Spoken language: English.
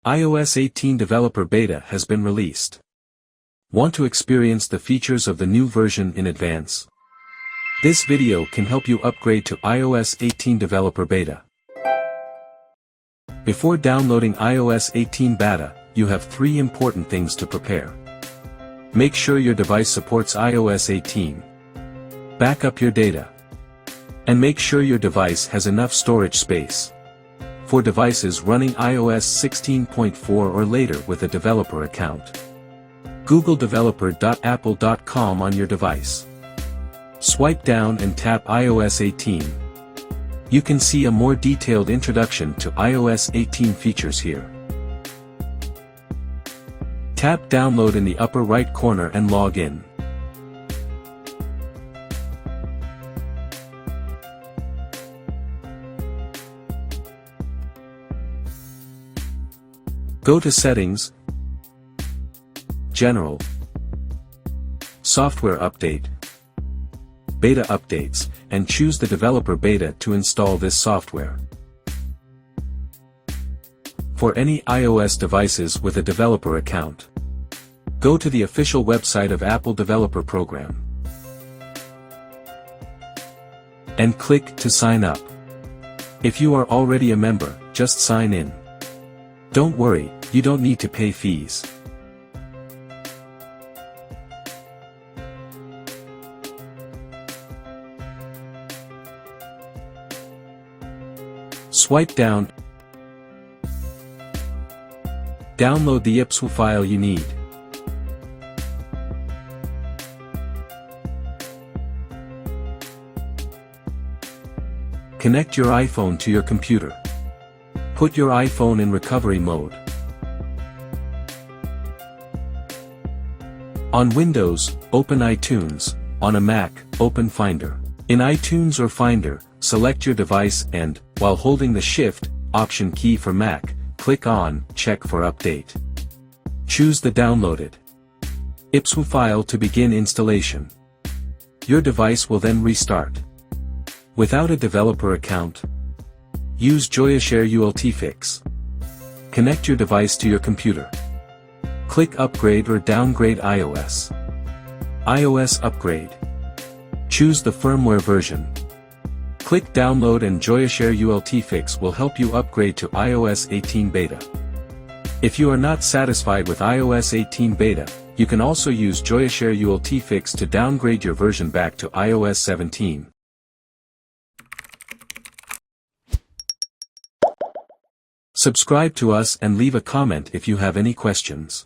iOS 18 Developer Beta has been released. Want to experience the features of the new version in advance? This video can help you upgrade to iOS 18 Developer Beta. Before downloading iOS 18 Beta, you have 3 important things to prepare. Make sure your device supports iOS 18. Back up your data. And make sure your device has enough storage space. For devices running iOS 16.4 or later with a developer account, Google developer.apple.com on your device. Swipe down and tap iOS 18. You can see a more detailed introduction to iOS 18 features here. Tap Download in the upper right corner and log in. Go to Settings, General, Software Update, Beta Updates, and choose the Developer Beta to install this software. For any iOS devices with a developer account, go to the official website of Apple Developer Program and click to sign up. If you are already a member, just sign in. Don't worry, you don't need to pay fees. Swipe down. Download the IPSW file you need. Connect your iPhone to your computer. Put your iPhone in recovery mode. On Windows, open iTunes. On a Mac, open Finder. In iTunes or Finder, select your device and, while holding the Shift Option key for Mac, click on Check for Update. Choose the downloaded IPSW file to begin installation. Your device will then restart. Without a developer account, use Joyoshare UltFix. Connect your device to your computer. Click Upgrade or Downgrade iOS. iOS Upgrade. Choose the firmware version. Click Download and Joyoshare UltFix will help you upgrade to iOS 18 Beta. If you are not satisfied with iOS 18 Beta, you can also use Joyoshare UltFix to downgrade your version back to iOS 17. Subscribe to us and leave a comment if you have any questions.